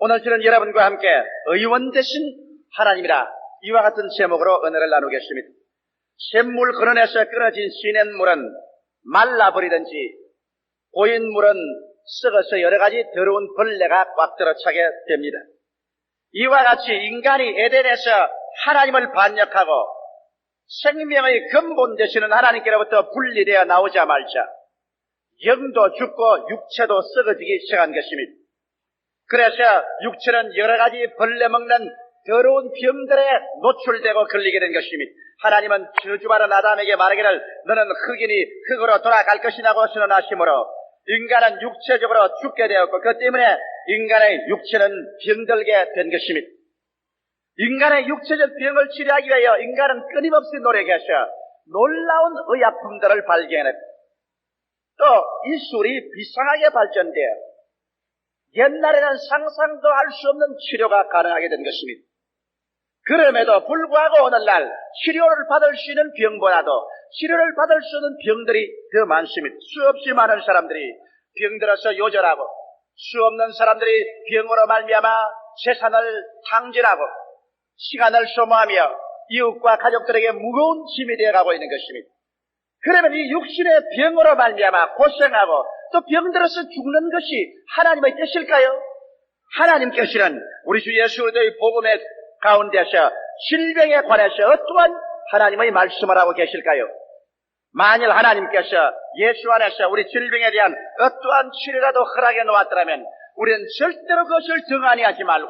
오늘 저는 여러분과 함께 의원 되신 하나님이라 이와 같은 제목으로 은혜를 나누겠습니다. 샘물 근원에서 끊어진 시냇물은 말라버리든지 고인 물은 썩어서 여러 가지 더러운 벌레가 꽉 들어차게 됩니다. 이와 같이 인간이 에덴에서 하나님을 반역하고 생명의 근본 되시는 하나님께로부터 분리되어 나오자마자 영도 죽고 육체도 썩어지기 시작한 것입니다. 그래서 육체는 여러 가지 벌레 먹는 더러운 병들에 노출되고 걸리게 된 것입니다. 하나님은 저주받은 아담에게 말하기를 너는 흙이니 흙으로 돌아갈 것이라고 선언하시므로 인간은 육체적으로 죽게 되었고 그 때문에 인간의 육체는 병들게 된 것입니다. 인간의 육체적 병을 치료하기 위하여 인간은 끊임없이 노력해서 놀라운 의약품들을 발견했고 또 이술이 비상하게 발전되어 옛날에는 상상도 할 수 없는 치료가 가능하게 된 것입니다. 그럼에도 불구하고 오늘날 치료를 받을 수 있는 병보다도 치료를 받을 수 있는 병들이 더 많습니다. 수없이 많은 사람들이 병들어서 요절하고 수없는 사람들이 병으로 말미암아 재산을 탕진하고 시간을 소모하며 이웃과 가족들에게 무거운 짐이 되어가고 있는 것입니다. 그러면 이 육신의 병으로 말미암아 고생하고 또 병들어서 죽는 것이 하나님의 뜻일까요? 하나님께서는 우리 주 예수 그리스도의 복음의 가운데서 질병에 관해서 어떠한 하나님의 말씀을 하고 계실까요? 만일 하나님께서 예수 안에서 우리 질병에 대한 어떠한 치료라도 허락해 놓았더라면 우리는 절대로 그것을 등한히 하지 말고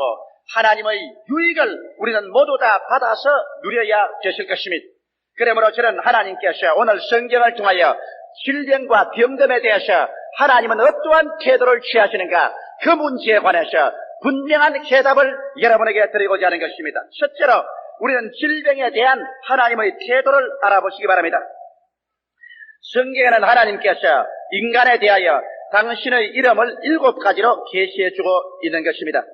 하나님의 유익을 우리는 모두 다 받아서 누려야 되실 것입니다. 그러므로 저는 하나님께서 오늘 성경을 통하여 질병과 병듦에 대해서 하나님은 어떠한 태도를 취하시는가 그 문제에 관해서 분명한 해답을 여러분에게 드리고자 하는 것입니다. 첫째로 우리는 질병에 대한 하나님의 태도를 알아보시기 바랍니다. 성경에는 하나님께서 인간에 대하여 당신의 이름을 7가지로 계시해주고 있는 것입니다.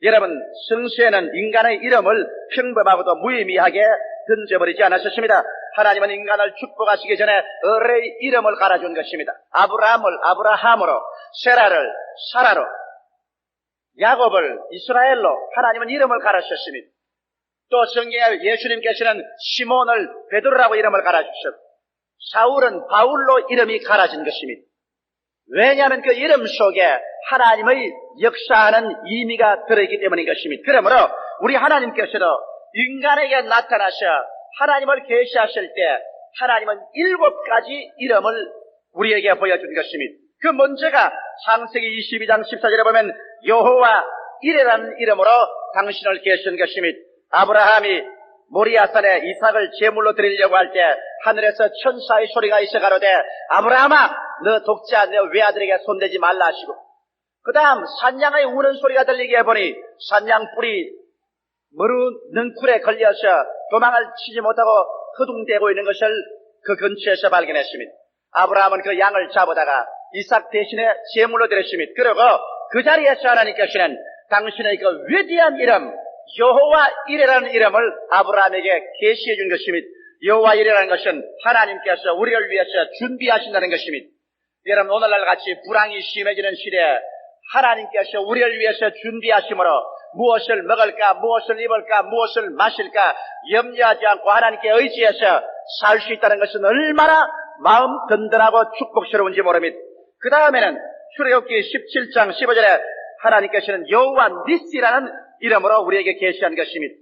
여러분, 성서에는 인간의 이름을 평범하고도 무의미하게 던져버리지 않았습니다. 하나님은 인간을 축복하시기 전에 어뢰의 이름을 갈아준 것입니다. 아브라함을 아브라함으로, 세라를 사라로, 야곱을 이스라엘로 하나님은 이름을 갈아주셨습니다. 또 성경에 예수님께서는 시몬을 베드로라고 이름을 갈아주셨고 사울은 바울로 이름이 갈아진 것입니다. 왜냐하면 그 이름 속에 하나님의 역사하는 의미가 들어있기 때문인 것입니다. 그러므로 우리 하나님께서도 인간에게 나타나셔 하나님을 계시하실 때 하나님은 7가지 이름을 우리에게 보여준 것입니다. 그 먼저가 창세기 22장 14절에 보면 여호와 이레라는 이름으로 당신을 계신 것입니다. 아브라함이 모리아산에 이삭을 제물로 드리려고 할 때 하늘에서 천사의 소리가 있어 가로되 아브라함아 너 독자 너 외아들에게 손대지 말라 하시고 그 다음 산양의 우는 소리가 들리게 해보니 산양 뿔이 머루 능쿨에 걸려서 도망을 치지 못하고 허둥대고 있는 것을 그 근처에서 발견했습니다. 아브라함은 그 양을 잡아다가 이삭 대신에 제물로 드렸습니다. 그리고 그 자리에서 하나님께서는 당신의 그 위대한 이름 여호와 이레라는 이름을 아브라함에게 계시해 준 것입니다. 여호와 이레라는 것은 하나님께서 우리를 위해서 준비하신다는 것입니다. 여러분 오늘날 같이 불황이 심해지는 시대에 하나님께서 우리를 위해서 준비하심으로 무엇을 먹을까 무엇을 입을까 무엇을 마실까 염려하지 않고 하나님께 의지해서 살 수 있다는 것은 얼마나 마음 든든하고 축복스러운지 모릅니다. 그 다음에는 출애굽기 17장 15절에 하나님께서는 여호와 니시라는 이름으로 우리에게 계시한 것입니다.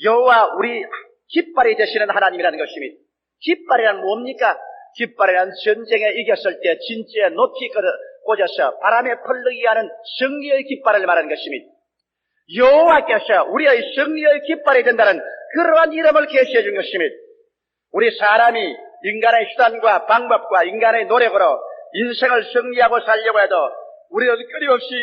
여호와 우리 깃발이 되시는 하나님이라는 것입니다. 깃발이란 뭡니까? 깃발이란 전쟁에 이겼을 때 진지에 높이 꽂아서 바람에 펄르게 하는 승리의 깃발을 말하는 것입니다. 여호와께서 우리의 승리의 깃발이 된다는 그러한 이름을 계시해 준 것입니다. 우리 사람이 인간의 수단과 방법과 인간의 노력으로 인생을 승리하고 살려고 해도 우리는 끊임없이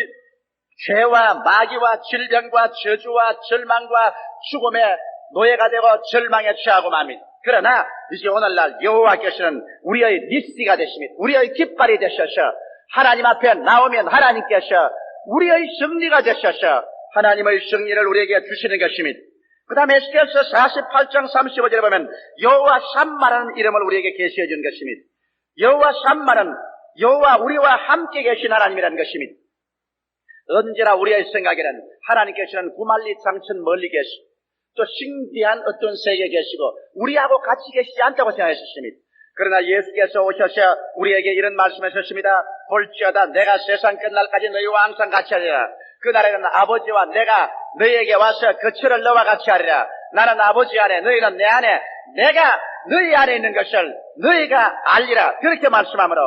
죄와 마귀와 질병과 저주와 절망과 죽음의 노예가 되고 절망에 취하고 맙니다. 그러나 이제 오늘날 여호와께서는 우리의 니시가 되십니다. 우리의 깃발이 되셔서 하나님 앞에 나오면 하나님께서 우리의 승리가 되셔서 하나님의 승리를 우리에게 주시는 것입니다. 그 다음에 에스겔서 48장 35절에 보면 여호와 샴마라는 이름을 우리에게 계시해 준 것입니다. 여호와 샴마는 여호와 우리와 함께 계신 하나님이라는 것입니다. 언제나 우리의 생각에는 하나님께서는 구만리 장천 멀리 계시고 또 신비한 어떤 세계에 계시고 우리하고 같이 계시지 않다고 생각하셨습니다. 그러나 예수께서 오셔서 우리에게 이런 말씀하셨습니다. 볼지어다 내가 세상 끝날까지 너희와 항상 같이 하리라. 그날에는 아버지와 내가 너희에게 와서 거처를 너와 같이 하리라. 나는 아버지 안에 너희는 내 안에 내가 너희 안에 있는 것을 너희가 알리라. 그렇게 말씀하므로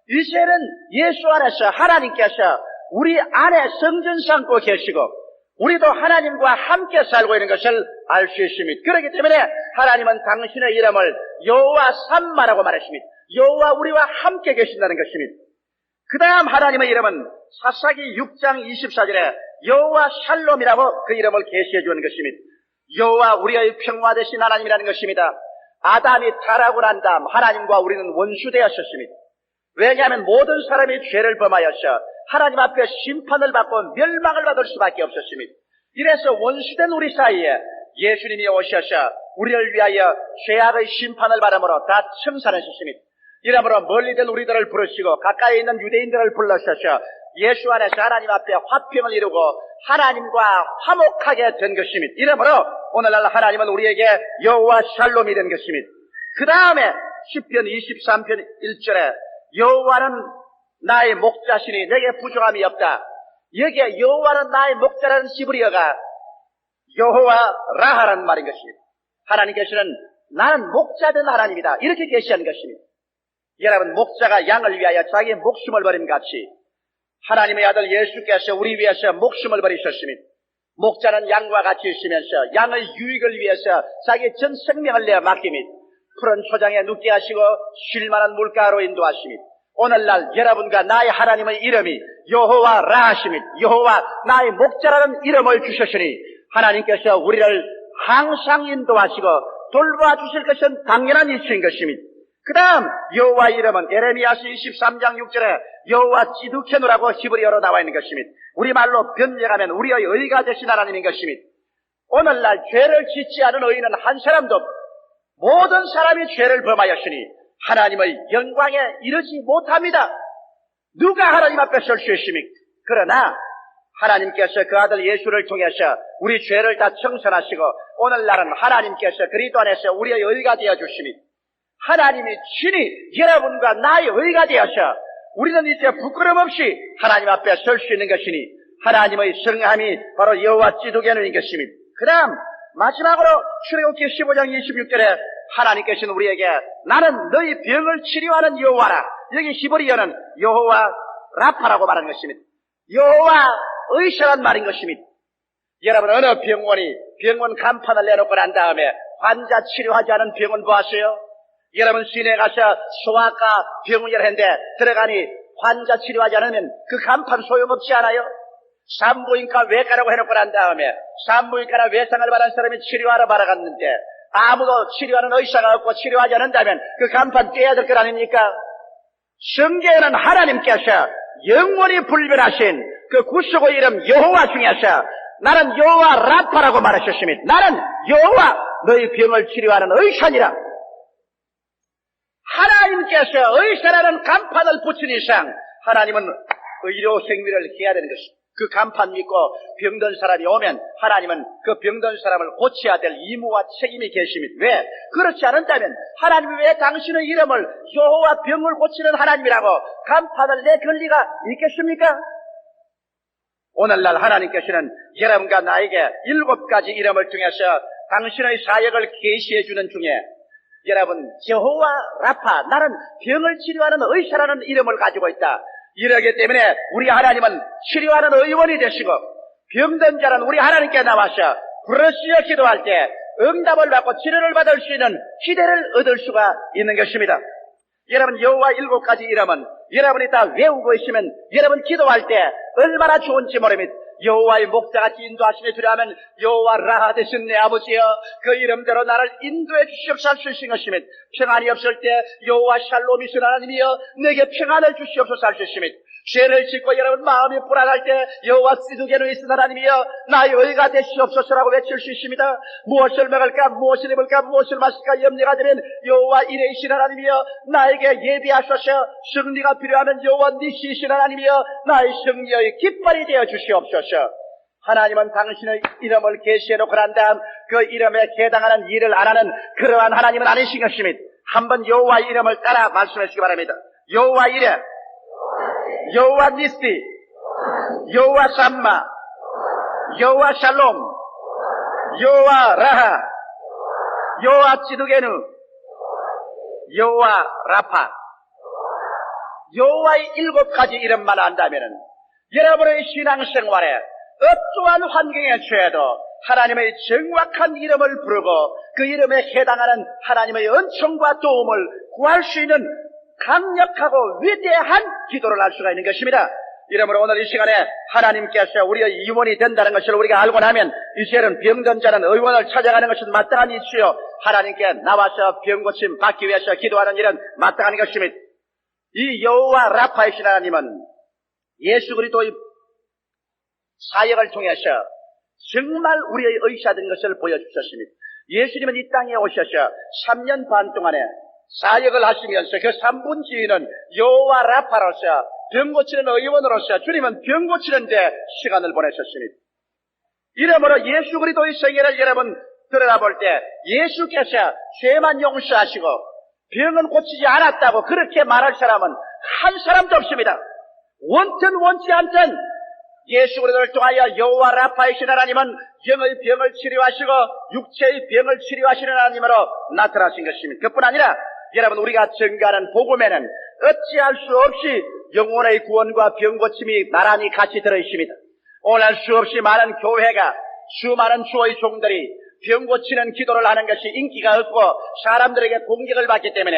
이제는 예수 안에서 하나님께서 우리 안에 성전 삼고 계시고 우리도 하나님과 함께 살고 있는 것을 알 수 있습니다. 그렇기 때문에 하나님은 당신의 이름을 여호와 삼마라고 말했습니다. 여호와 우리와 함께 계신다는 것입니다. 그 다음 하나님의 이름은 사사기 6장 24절에 여호와 샬롬이라고 그 이름을 계시해 주는 것입니다. 여호와 우리의 평화 되신 하나님이라는 것입니다. 아담이 타락하고 난 다음 하나님과 우리는 원수되었었습니다. 왜냐하면 모든 사람이 죄를 범하여서 하나님 앞에 심판을 받고 멸망을 받을 수밖에 없었습니다. 이래서 원수된 우리 사이에 예수님이 오셔서 우리를 위하여 죄악의 심판을 받음으로 다 청산하셨습니다. 이러므로 멀리된 우리들을 부르시고 가까이 있는 유대인들을 불러셔서 예수 안에서 하나님 앞에 화평을 이루고 하나님과 화목하게 된 것입니다. 이러므로 오늘날 하나님은 우리에게 여호와 샬롬이 된 것입니다. 그 다음에 시편 23편 1절에 여호와는 나의 목자시니 내게 부족함이 없다. 여기에 여호와는 나의 목자라는 히브리어가 여호와 라하라는 말인 것입니다. 하나님께서는 나는 목자된 하나님이다. 이렇게 계시하는 것입니다. 여러분, 목자가 양을 위하여 자기의 목숨을 버린 같이 하나님의 아들 예수께서 우리 위해서 목숨을 버리셨습니다. 목자는 양과 같이 있으면서 양의 유익을 위해서 자기의 전 생명을 내어 맡깁니다. 푸른 초장에 눕게 하시고 쉴만한 물가로 인도하십니다. 오늘날 여러분과 나의 하나님의 이름이 여호와 라하십니다. 여호와 나의 목자라는 이름을 주셨으니 하나님께서 우리를 항상 인도하시고 돌봐 주실 것은 당연한 이치인 것입니다. 그 다음 여호와 이름은 에레미야서 23장 6절에 여호와 찌두케누라고 히브리어로 나와 있는 것입니다. 우리말로 번역하면 우리의 의가 되신 하나님인 것입니다. 오늘날 죄를 짓지 않은 의인은 한 사람도 없고 모든 사람이 죄를 범하였으니 하나님의 영광에 이르지 못합니다. 누가 하나님 앞에 설 수 있습니까? 그러나 하나님께서 그 아들 예수를 통해서 우리 죄를 다 청산하시고 오늘날은 하나님께서 그리스도 안에서 우리의 의가 되어 주십니다. 하나님이 친히 여러분과 나의 의가 되어서 우리는 이제 부끄럼 없이 하나님 앞에 설 수 있는 것이니 하나님의 성함이 바로 여호와 찌두게누인 것입니다. 그 다음 마지막으로 출애굽기 15장 26절에 하나님께서는 우리에게 나는 너희 병을 치료하는 여호와라. 여기 히브리어는 여호와 라파라고 말하는 것입니다. 여호와 의사란 말인 것입니다. 여러분, 어느 병원 간판을 내놓고 난 다음에 환자 치료하지 않은 병원 보았어요? 여러분, 시내에 가서 소아과 병원이라 했는데 들어가니 환자 치료하지 않으면 그 간판 소용없지 않아요? 산부인과 외과라고 해놓고 난 다음에 산부인과나 외상을 받은 사람이 치료하러 바라갔는데 아무도 치료하는 의사가 없고 치료하지 않는다면 그 간판 떼야 될 것 아닙니까? 성경에는 하나님께서 영원히 불변하신 그 구속의 이름 여호와 중에서 나는 여호와 라파라고 말하셨습니다. 나는 여호와 너희 병을 치료하는 의사니라. 하나님께서 의사라는 간판을 붙인 이상 하나님은 의료 생리를 해야 되는 것입니다. 그 간판 믿고 병든 사람이 오면 하나님은 그 병든 사람을 고쳐야 될 의무와 책임이 계십니다. 왜? 그렇지 않은다면 하나님이 왜 당신의 이름을 여호와 병을 고치는 하나님이라고 간판을 내걸 리가 있겠습니까? 오늘날 하나님께서는 여러분과 나에게 7가지 이름을 통해서 당신의 사역을 계시해 주는 중에 여러분, 여호와 라파, 나는 병을 치료하는 의사라는 이름을 가지고 있다. 이러기 때문에 우리 하나님은 치료하는 의원이 되시고 병든 자는 우리 하나님께 나와서 부르시어 기도할 때 응답을 받고 치료를 받을 수 있는 기대를 얻을 수가 있는 것입니다. 여러분, 여호와 7가지 이름은 여러분이 다 외우고 있으면 여러분 기도할 때 얼마나 좋은지 모릅니다. 여호와의 목자같이 인도하심에 두려하면 여호와 라하 되신 내 아버지여, 그 이름대로 나를 인도해 주시옵소서 할 수 있는 것입니다. 평안이 없을 때 여호와 샬롬이신 하나님이여, 내게 평안을 주시옵소서 할 수 있습니다. 죄를 짓고 여러분 마음이 불안할 때 여호와 시두개는 있은 하나님이여 나의 의가 되시옵소서라고 외칠 수 있습니다. 무엇을 먹을까 무엇을 입을까 무엇을 마실까 염려가 되면 여호와 이레이신 하나님이여 나에게 예비하소서. 승리가 필요하면 여호와 니시이신 하나님이여 나의 승리의 깃발이 되어 주시옵소서. 하나님은 당신의 이름을 계시해놓고 난 다음 그 이름에 해당하는 일을 안 하는 그러한 하나님은 아니신 것입니다. 한번 여호와 이름을 따라 말씀해 주시기 바랍니다. 여호와 이름, 여호와 니시, 여호와 삼마, 여호와 샬롬, 여호와 라하, 여호와 지두게누, 여호와 라파. 여호와의 7가지 이름만 안다면은 여러분의 신앙생활에 어떠한 환경에 처해도 하나님의 정확한 이름을 부르고 그 이름에 해당하는 하나님의 은총과 도움을 구할 수 있는 강력하고 위대한 기도를 할 수가 있는 것입니다. 이러므로 오늘 이 시간에 하나님께서 우리의 의원이 된다는 것을 우리가 알고 나면 이제는 병든 자는 의원을 찾아가는 것은 마땅한 이치요 하나님께 나와서 병고침 받기 위해서 기도하는 일은 마땅한 것입니다. 이 여호와 라파이신 하나님은 예수 그리스도의 사역을 통해서 정말 우리의 의사 된 것을 보여주셨습니다. 예수님은 이 땅에 오셔서 3년 반 동안에 사역을 하시면서 그 3분지는 여호와 라파로서 병 고치는 의원으로서 주님은 병 고치는 데 시간을 보내셨습니다. 이러므로 예수 그리스도의 생애를 여러분 들여다볼 때 예수께서 죄만 용서하시고 병은 고치지 않았다고 그렇게 말할 사람은 한 사람도 없습니다. 원든 원치 않든 예수 그리스도를 통하여 여호와 라파이신 하나님은 영의 병을 치료하시고 육체의 병을 치료하시는 하나님으로 나타나신 것입니다. 그뿐 아니라 여러분 우리가 전가하는 복음에는 어찌할 수 없이 영혼의 구원과 병 고침이 나란히 같이 들어있습니다. 오늘 수없이 많은 교회가 수많은 주의 종들이 병 고치는 기도를 하는 것이 인기가 없고 사람들에게 공격을 받기 때문에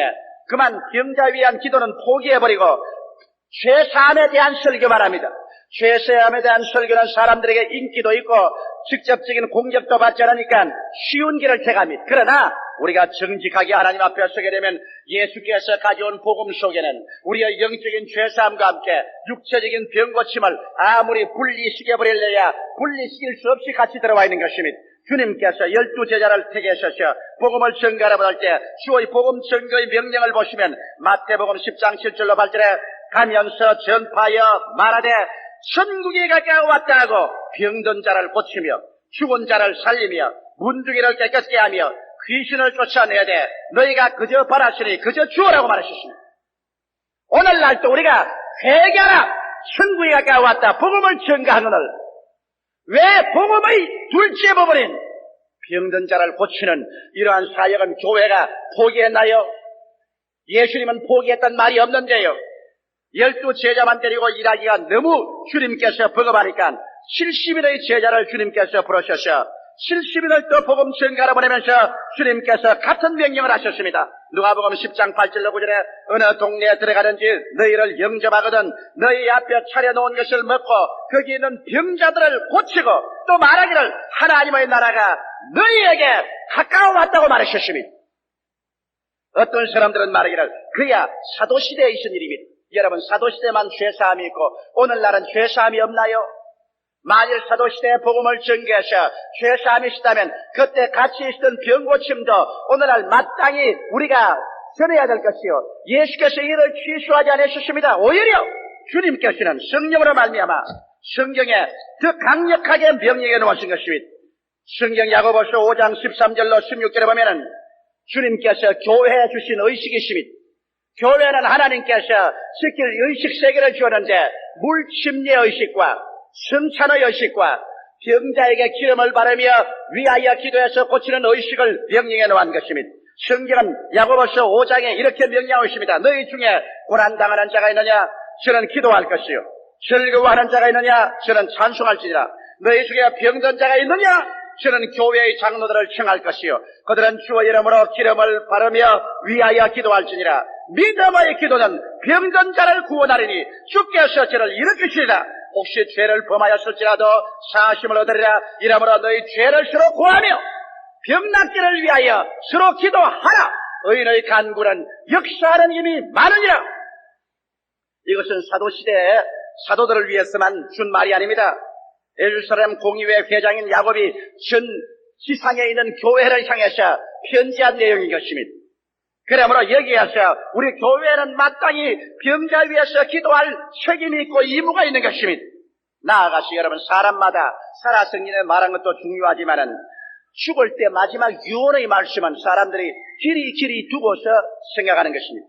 그만 병자 위한 기도는 포기해버리고 죄사함에 대한 설교만 합니다. 죄사함에 대한 설교는 사람들에게 인기도 있고 직접적인 공격도 받지 않으니까 쉬운 길을 택합니다. 그러나 우리가 정직하게 하나님 앞에 서게 되면 예수께서 가져온 복음 속에는 우리의 영적인 죄사함과 함께 육체적인 병고침을 아무리 분리시켜버리려야 분리시킬 수 없이 같이 들어와 있는 것입니다. 주님께서 12제자를 택하셔서 복음을 전가하라고 할 때 주의 복음 전거의 명령을 보시면 마태복음 10장 7절로 8절에 가면서 전파하여 말하되 천국이 가까워왔다 하고 병든 자를 고치며 죽은 자를 살리며 문둥이를 깨끗게 하며 귀신을 쫓아내야 돼. 너희가 그저 바라시니 그저 주어라고 말하셨습니다. 오늘날도 우리가 회개하라. 천국이 가까워왔다. 복음을 전가하는 날. 왜 복음의 둘째 부분인 병든 자를 고치는 이러한 사역은 교회가 포기했나요? 예수님은 포기했단 말이 없는데요. 12제자만 데리고 일하기가 너무 주님께서 버겁하니까 70인의 제자를 주님께서 부르셔서 70인을 또 복음 전가로 보내면서 주님께서 같은 명령을 하셨습니다. 누가복음 10장 8절로 9절에 어느 동네에 들어가든지 너희를 영접하거든 너희 앞에 차려놓은 것을 먹고 거기 있는 병자들을 고치고 또 말하기를 하나님의 나라가 너희에게 가까워 왔다고 말하셨습니다. 어떤 사람들은 말하기를 그야 사도시대에 있은 일입니다. 여러분 사도시대만 죄사함이 있고 오늘날은 죄사함이 없나요? 만일 사도시대에 복음을 전개해서 죄사함이 있다면 그때 같이 있던 병고침도 오늘날 마땅히 우리가 전해야 될 것이요. 예수께서 이를 취소하지 않으셨습니다. 오히려 주님께서는 성령으로 말미암아 성경에 더 강력하게 명령해 놓으신 것입니다. 성경 야고보서 5장 13절로 16절에 보면은 주님께서 교회에 주신 의식이십니다. 교회는 하나님께서 지킬 의식 세계를 주었는데 물침례 의식과 성찬의 의식과 병자에게 기름을 바르며 위하여 기도해서 고치는 의식을 명령해 놓은 것입니다. 성경은 야고보서 5장에 이렇게 명령하고 있습니다. 너희 중에 고난당하는 자가 있느냐? 저는 기도할 것이요. 즐거워하는 자가 있느냐? 저는 찬송할지니라. 너희 중에 병든 자가 있느냐? 저는 교회의 장로들을 청할 것이요. 그들은 주의 이름으로 기름을 바르며 위하여 기도할지니라. 믿음의 기도는 병든 자를 구원하리니 주께서 저를 일으키시리라. 혹시 죄를 범하였을지라도 사심을 얻으리라. 이러므로 너희 죄를 서로 구하며 병낫기를 위하여 서로 기도하라. 의인의 간구는 역사하는 힘이 많으니라. 이것은 사도시대에 사도들을 위해서만 준 말이 아닙니다. 예루살렘 공의회 회장인 야곱이 전 지상에 있는 교회를 향해서 편지한 내용인 것입니다. 그러므로 여기에서 우리 교회는 마땅히 병자 위해서 기도할 책임이 있고 의무가 있는 것입니다. 나아가서 여러분, 사람마다 살아 성경에 말한 것도 중요하지만은 죽을 때 마지막 유언의 말씀은 사람들이 길이 두고서 생각하는 것입니다.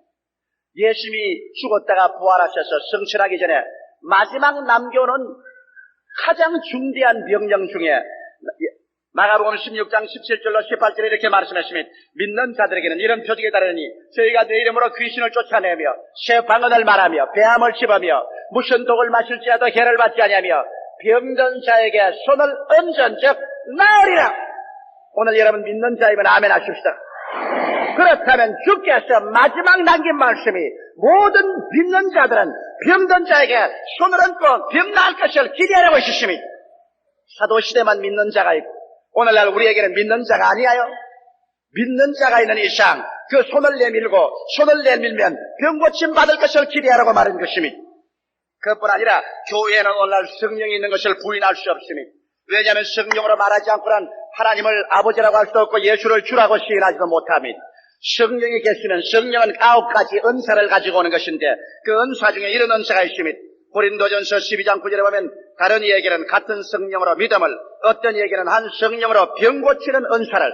예수님이 죽었다가 부활하셔서 성천하기 전에 마지막 남겨놓은 가장 중대한 명령 중에 마가복음 16장 17절로 18절에 이렇게 말씀하시면, 믿는 자들에게는 이런 표적이 따르니 저희가 내 이름으로 귀신을 쫓아내며 새 방언을 말하며 배암을 씹으며 무슨 독을 마실지라도 해를 받지 아니하며 병든 자에게 손을 얹은 즉 나으리라. 오늘 여러분 믿는 자이면 아멘 하십시다. 그렇다면 주께서 마지막 남긴 말씀이 모든 믿는 자들은 병든 자에게 손을 얹고 병 나을 것을 기대하라고 하셨습니다. 사도시대만 믿는 자가 있고 오늘날 우리에게는 믿는 자가 아니에요. 믿는 자가 있는 이상 그 손을 내밀면 병 고침 받을 것을 기대하라고 말한 것입니다. 그뿐 아니라 교회는 오늘날 성령이 있는 것을 부인할 수 없습니다. 왜냐하면 성령으로 말하지 않고는 하나님을 아버지라고 할 수 없고 예수를 주라고 시인하지도 못합니다. 성령이 계시면 성령은 9가지 은사를 가지고 오는 것인데 그 은사 중에 이런 은사가 있습니다. 고린도전서 12장 9절에 보면 다른 이에게는 같은 성령으로 믿음을, 어떤 이에게는 한 성령으로 병 고치는 은사를.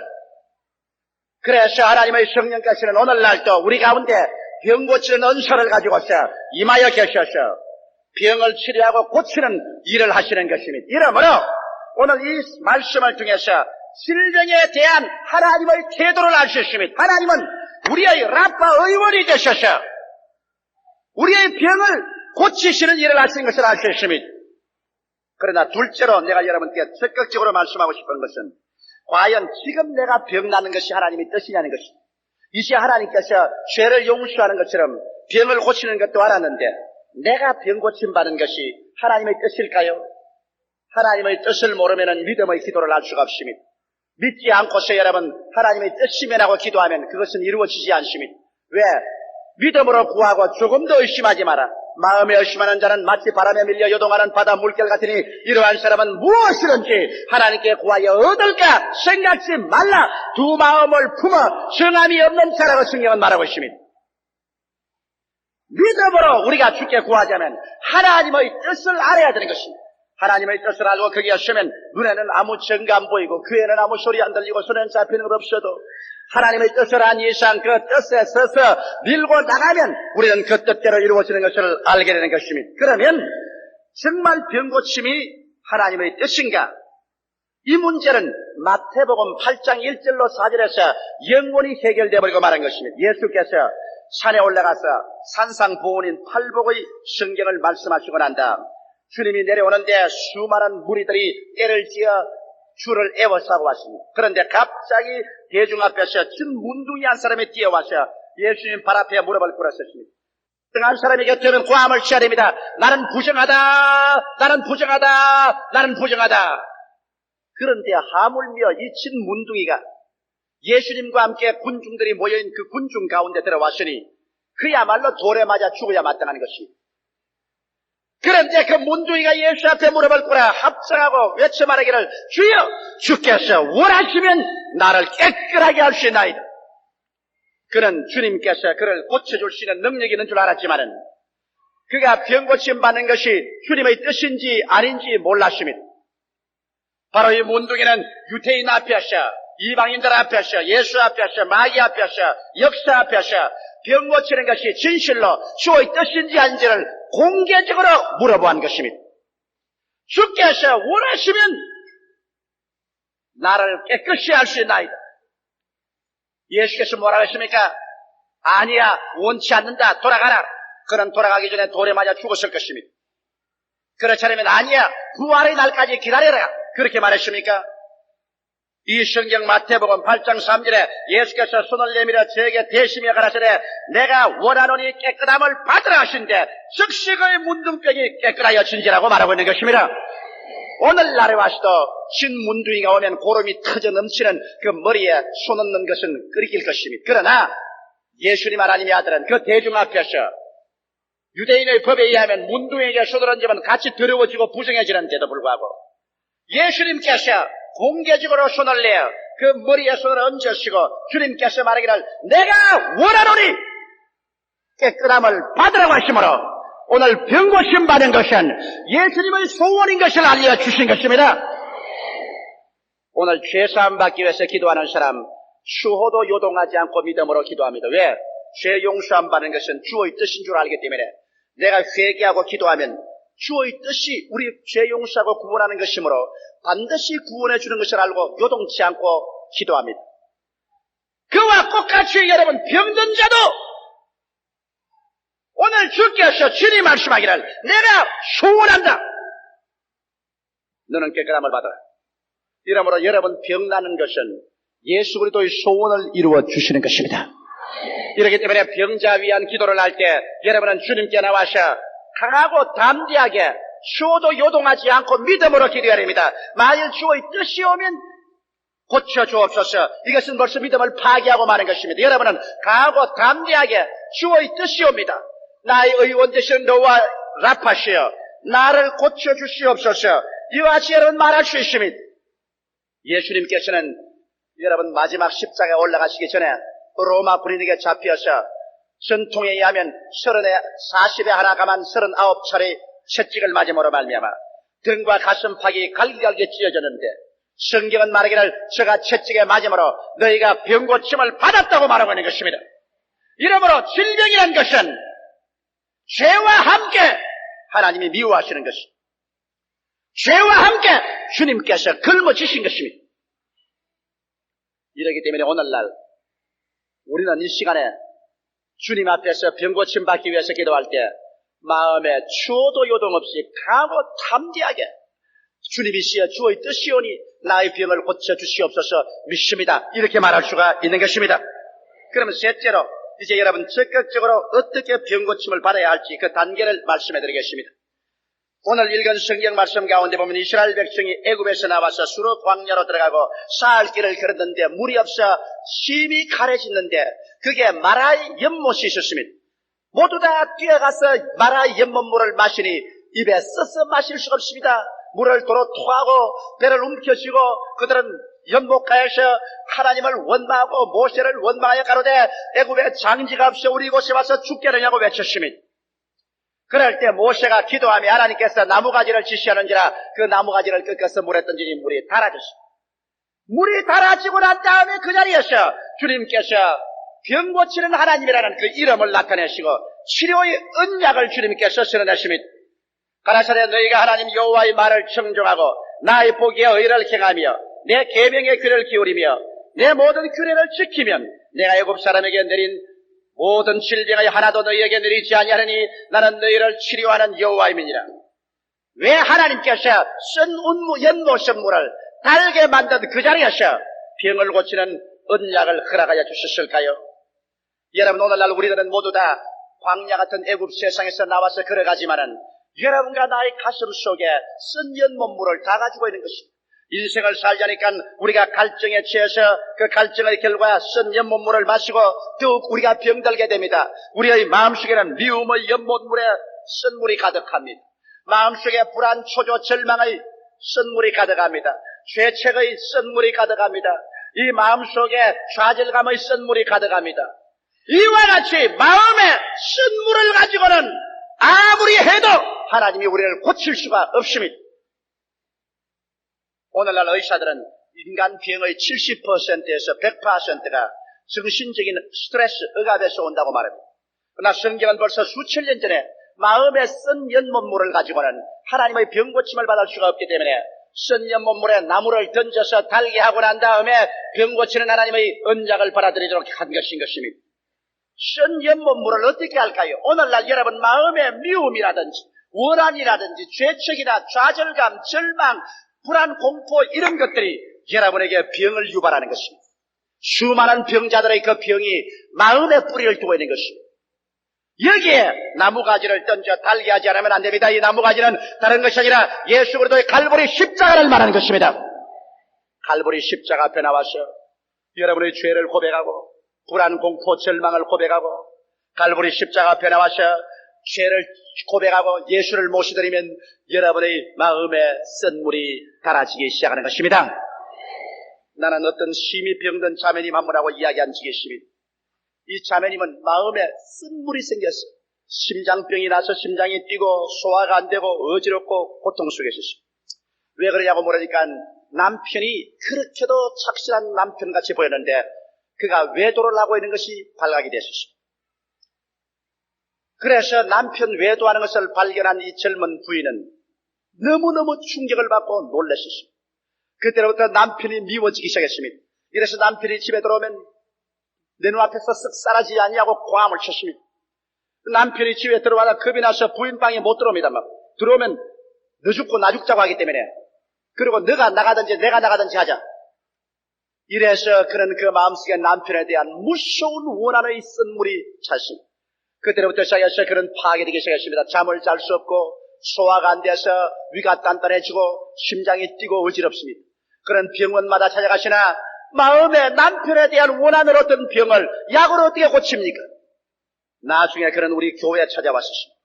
그래서 하나님의 성령께서는 오늘날도 우리 가운데 병 고치는 은사를 가지고서 임하여 계셔서 병을 치료하고 고치는 일을 하시는 것입니다. 이러므로 오늘 이 말씀을 통해서 질병에 대한 하나님의 태도를 알 수 있습니다. 하나님은 우리의 라파 의원이 되셔서 우리의 병을 고치시는 일을 하시는 것을 알 수 있습니다. 그러나 둘째로 내가 여러분께 적극적으로 말씀하고 싶은 것은 과연 지금 내가 병 나는 것이 하나님의 뜻이냐는 것입니다. 이제 하나님께서 죄를 용서하는 것처럼 병을 고치는 것도 알았는데 내가 병 고침 받은 것이 하나님의 뜻일까요? 하나님의 뜻을 모르면 믿음의 기도를 할 수가 없습니다. 믿지 않고서 여러분 하나님의 뜻이면 하고 기도하면 그것은 이루어지지 않습니다. 왜? 믿음으로 구하고 조금도 의심하지 마라. 마음에 의심하는 자는 마치 바람에 밀려 요동하는 바다 물결 같으니 이러한 사람은 무엇이든지 하나님께 구하여 얻을까 생각지 말라. 두 마음을 품어 성함이 없는 자라고 성경은 말하고 있습니다. 믿음으로 우리가 주께 구하자면 하나님의 뜻을 알아야 되는 것입니다. 하나님의 뜻을 알고 거기에 서면 눈에는 아무 증거 안 보이고 귀에는 아무 소리 안 들리고 손에는 잡히는 것 없어도 하나님의 뜻을 안 이상 그 뜻에 서서 밀고 나가면 우리는 그 뜻대로 이루어지는 것을 알게 되는 것입니다. 그러면 정말 병고침이 하나님의 뜻인가? 이 문제는 마태복음 8장 1절로 4절에서 영원히 해결되어 버리고 말한 것입니다. 예수께서 산에 올라가서 산상보훈인 팔복의 성경을 말씀하시고 난 다음 주님이 내려오는데 수많은 무리들이 때를 지어 줄을 에워싸고 왔습니다. 그런데 갑자기 대중 앞에서 진 문둥이 한 사람이 뛰어와서 예수님 발 앞에 무릎을 꿇었습니다. 한 사람이 곁에 오면 고함을 쳐야 됩니다. 나는 부정하다. 나는 부정하다. 나는 부정하다. 그런데 하물며 이 친 문둥이가 예수님과 함께 군중들이 모여있는 그 군중 가운데 들어왔으니 그야말로 돌에 맞아 죽어야 마땅한 것입니다. 그런데 그 문둥이가 예수 앞에 무릎을 꿇어 합성하고 외쳐 말하기를 주여 주께서 원하시면 나를 깨끗하게 할 수 있나이다. 그는 주님께서 그를 고쳐줄 수 있는 능력이 있는 줄 알았지만은 그가 병고침 받는 것이 주님의 뜻인지 아닌지 몰랐습니다. 바로 이 문둥이는 유대인 앞에서 이방인들 앞에서 예수 앞에서 마귀 앞에서 역사 앞에서 병 고치는 것이 진실로 주의 뜻인지 아닌지를 공개적으로 물어보한 것입니다. 주께서 원하시면 나를 깨끗이 할 수 있나이다. 예수께서 뭐라고 했습니까? 아니야, 원치 않는다, 돌아가라. 그는 돌아가기 전에 돌에 맞아 죽었을 것입니다. 그렇지 않으면 아니야, 부활의 날까지 기다려라. 그렇게 말했습니까? 이 성경 마태복음 8장 3절에 예수께서 손을 내밀어 저에게 대시며 가라사대 내가 원하노니 깨끗함을 받으라 하신데 즉시 그의 문둥병이 깨끗하여진지라고 말하고 있는 것입니다. 오늘날에 와서도 진 문둥이가 오면 고름이 터져 넘치는 그 머리에 손 얹는 것은 끓일 것입니다. 그러나 예수님 하나님의 아들은 그 대중 앞에서 유대인의 법에 의하면 문둥에게 손을 얹으면 같이 더러워지고 부정해지는데도 불구하고 예수님께서 공개적으로 손을 내어 그 머리에 손을 얹으시고 주님께서 말하기를 내가 원하노니 깨끗함을 받으라고 하시므로 오늘 병고침 받은 것은 예수님의 소원인 것을 알려주신 것입니다. 오늘 죄사함 받기 위해서 기도하는 사람 추호도 요동하지 않고 믿음으로 기도합니다. 왜? 죄 용서함 받는 것은 주의 뜻인 줄 알기 때문에 내가 회개하고 기도하면 주의 뜻이 우리 죄 용서하고 구원하는 것이므로 반드시 구원해 주는 것을 알고 요동치 않고 기도합니다. 그와 똑같이 여러분 병든 자도 오늘 주께서 주님 말씀하기를 내가 소원한다. 너는 깨끗함을 받아라. 이러므로 여러분 병나는 것은 예수 그리스도의 소원을 이루어 주시는 것입니다. 이렇기 때문에 병자 위한 기도를 할 때 여러분은 주님께 나와서 강하고 담대하게 추워도 요동하지 않고 믿음으로 기도해야 됩니다. 만일 주의 뜻이 오면 고쳐주옵소서. 이것은 벌써 믿음을 파괴하고 마는 것입니다. 여러분은 강하고 담대하게 주의 뜻이 옵니다. 나의 의원 되시는 너와 라파시여 나를 고쳐주시옵소서. 이와 같이 여러분 말할 수 있습니다. 예수님께서는 여러분 마지막 십자가에 올라가시기 전에 로마 군인에게 잡혀서 전통에 의하면 40에 하나 가만 39차례 채찍을 맞음으로 말미암아 등과 가슴팍이 갈기갈기 찢어졌는데 성경은 말하기를 저가 채찍에 맞음으로 너희가 병고침을 받았다고 말하고 있는 것입니다. 이러므로 질병이란 것은 죄와 함께 하나님이 미워하시는 것입니다. 죄와 함께 주님께서 걸머지신 것입니다. 이렇기 때문에 오늘날 우리는 이 시간에 주님 앞에서 병고침 받기 위해서 기도할 때 마음에 추호도 요동 없이 강하고 담대하게 주님이시여 주의 뜻이오니 나의 병을 고쳐주시옵소서 믿습니다. 이렇게 말할 수가 있는 것입니다. 그러면 셋째로 이제 여러분 적극적으로 어떻게 병고침을 받아야 할지 그 단계를 말씀해 드리겠습니다. 오늘 읽은 성경 말씀 가운데 보면 이스라엘 백성이 애굽에서 나와서 수르 광야로 들어가고 사흘 길을 걸었는데 물이 없어 심히 가래졌는데 그게 마라의 연못이 있었습니다. 모두 다 뛰어가서 마라의 연못물을 마시니 입에 써서 마실 수가 없습니다. 물을 도로 토하고 배를 움켜쥐고 그들은 연못가에서 하나님을 원망하고 모세를 원망하여 가로되 애굽에 장지가 없어 우리 이곳에 와서 죽겠느냐고 외쳤습니다. 그럴 때 모세가 기도하며 하나님께서 나무가지를 지시하는지라 그 나무가지를 꺾어서 물에 던지니 물이 달아졌습니다. 물이 달아지고 난 다음에 그 자리에서 주님께서 병 고치는 하나님이라는 그 이름을 나타내시고 치료의 언약을 주님께서 쓰러내십니다. 가라사대 너희가 하나님 여호와의 말을 청종하고 나의 보기에 의를 행하며 내 계명의 귀를 기울이며 내 모든 규례를 지키면 내가 애굽 사람에게 내린 모든 질병의 하나도 너희에게 내리지 아니하느니 나는 너희를 치료하는 여호와임이니라. 왜 하나님께서 쓴 연못의 물을 달게 만든 그 자리에서 병을 고치는 언약을 허락하여 주셨을까요? 여러분 오늘날 우리들은 모두 다 광야 같은 애굽 세상에서 나와서 걸어가지만은 여러분과 나의 가슴 속에 쓴 연못물을 다 가지고 있는 것입니다. 인생을 살자니까 우리가 갈증에 취해서 그 갈증의 결과 쓴 연못물을 마시고 더욱 우리가 병들게 됩니다. 우리의 마음속에는 미움의 연못물에 쓴 물이 가득합니다. 마음속에 불안, 초조, 절망의 쓴 물이 가득합니다. 죄책의 쓴 물이 가득합니다. 이 마음속에 좌절감의 쓴 물이 가득합니다. 이와 같이 마음에 쓴 물을 가지고는 아무리 해도 하나님이 우리를 고칠 수가 없습니다. 오늘날 의사들은 인간 병의 70%에서 100%가 정신적인 스트레스, 억압에서 온다고 말합니다. 그러나 성경은 벌써 수천 년 전에 마음에 쓴 연못물을 가지고는 하나님의 병 고침을 받을 수가 없기 때문에 쓴 연못물에 나무를 던져서 달게 하고 난 다음에 병 고치는 하나님의 언약을 받아들이도록 한 것인 것입니다. 쓴 연못물을 어떻게 할까요? 오늘날 여러분 마음의 미움이라든지 원한이라든지 죄책이나 좌절감, 절망, 불안, 공포 이런 것들이 여러분에게 병을 유발하는 것입니다. 수많은 병자들의 그 병이 마음에 뿌리를 두고 있는 것입니다. 여기에 나무가지를 던져 달게 하지 않으면 안 됩니다. 이 나무가지는 다른 것이 아니라 예수 그리스도의 갈보리 십자가를 말하는 것입니다. 갈보리 십자가 앞에 나와서 여러분의 죄를 고백하고 불안, 공포, 절망을 고백하고 갈보리 십자가 앞에 나와서 죄를 고백하고 예수를 모시드리면 여러분의 마음에 쓴물이 달아지기 시작하는 것입니다. 나는 어떤 심히 병든 자매님 한 분하고 이야기한 적이 있습니다. 이 자매님은 마음에 쓴물이 생겼어요. 심장병이 나서 심장이 뛰고 소화가 안 되고 어지럽고 고통 속에 있었어요. 왜 그러냐고 물으니까 남편이 그렇게도 착실한 남편같이 보였는데 그가 외도를 하고 있는 것이 발각이 됐었어요. 그래서 남편 외도하는 것을 발견한 이 젊은 부인은 너무너무 충격을 받고 놀랐었어요. 그때부터 남편이 미워지기 시작했습니다. 이래서 남편이 집에 들어오면 내 눈앞에서 쓱 사라지지 않냐고 고함을 쳤습니다. 남편이 집에 들어와서 겁이 나서 부인 방에 못 들어옵니다. 막 들어오면 너 죽고 나 죽자고 하기 때문에, 그리고 너가 나가든지 내가 나가든지 하자. 이래서 그는 그 마음속에 남편에 대한 무서운 원한의 쓴물이 찼습니다. 그때부터 시작해서 그는 파괴되기 시작했습니다. 잠을 잘 수 없고 소화가 안 돼서 위가 단단해지고 심장이 뛰고 어지럽습니다. 그런 병원마다 찾아가시나 마음에 남편에 대한 원한을 얻던 병을 약으로 어떻게 고칩니까? 나중에 그는 우리 교회에 찾아왔었습니다.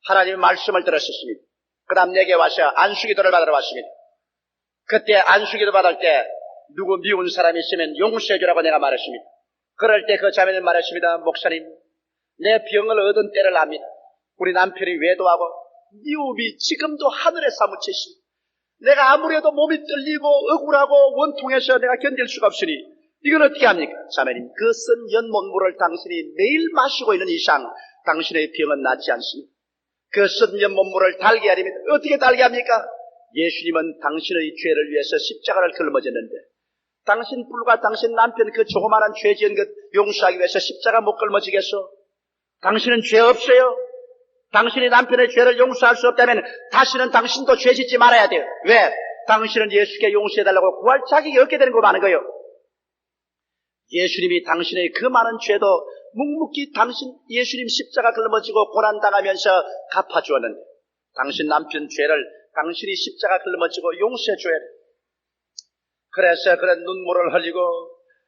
하나님의 말씀을 들었었습니다. 그 다음 내게 와서 안수기도를 받으러 왔습니다. 그때 안수기도 받을 때 누구 미운 사람이 있으면 용서해 주라고 내가 말했습니다. 그럴 때 그 자매는 말했습니다. 목사님, 내 병을 얻은 때를 압니다. 우리 남편이 외도하고 미움이 지금도 하늘에 사무쳐 있습니다. 내가 아무리 해도 몸이 떨리고 억울하고 원통해서 내가 견딜 수가 없으니 이건 어떻게 합니까? 자매님, 그 쓴 연못물을 당신이 매일 마시고 있는 이상 당신의 병은 낫지 않습니다. 그 쓴 연못물을 달게 하려면 어떻게 달게 합니까? 예수님은 당신의 죄를 위해서 십자가를 걸머졌는데 당신 불과 당신 남편 그 조그마한 죄 지은 것 용서하기 위해서 십자가 못 걸머지겠어? 당신은 죄 없어요? 당신이 남편의 죄를 용서할 수 없다면 다시는 당신도 죄 짓지 말아야 돼요. 왜? 당신은 예수께 용서해달라고 구할 자격이 없게 되는 거 많은 거예요. 예수님이 당신의 그 많은 죄도 묵묵히 당신 예수님 십자가 걸머지고 고난당하면서 갚아주었는데 당신 남편 죄를 당신이 십자가 걸머지고 용서해 줘야 돼요. 그래서 그런 눈물을 흘리고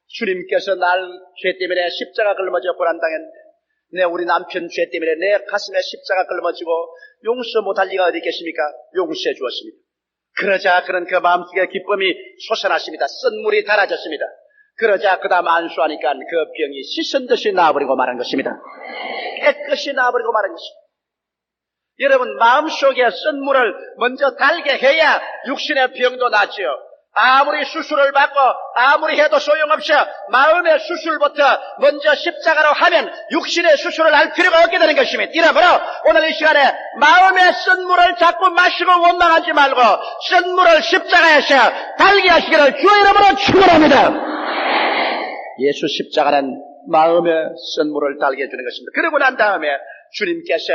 주님께서 날 죄 때문에 십자가 걸머져 고난당했는데 내 우리 남편 죄 때문에 내 가슴에 십자가 걸머지고 용서 못할 리가 어디 있겠습니까? 용서해 주었습니다. 그러자 그는 그 마음속에 기쁨이 솟아났습니다. 쓴물이 달아졌습니다. 그러자 그 다음 안수하니까 그 병이 씻은 듯이 나아버리고 말한 것입니다. 깨끗이 나아버리고 말한 것입니다. 여러분, 마음속에 쓴물을 먼저 달게 해야 육신의 병도 낫지요. 아무리 수술을 받고 아무리 해도 소용없어 마음의 수술부터 먼저 십자가로 하면 육신의 수술을 할 필요가 없게 되는 것입니다. 이러므로 오늘 이 시간에 마음의 쓴물을 자꾸 마시고 원망하지 말고 쓴물을 십자가에서 달게 하시기를 주의 이름으로 축원합니다. 예수 십자가는 마음의 쓴물을 달게 해주는 것입니다. 그러고 난 다음에 주님께서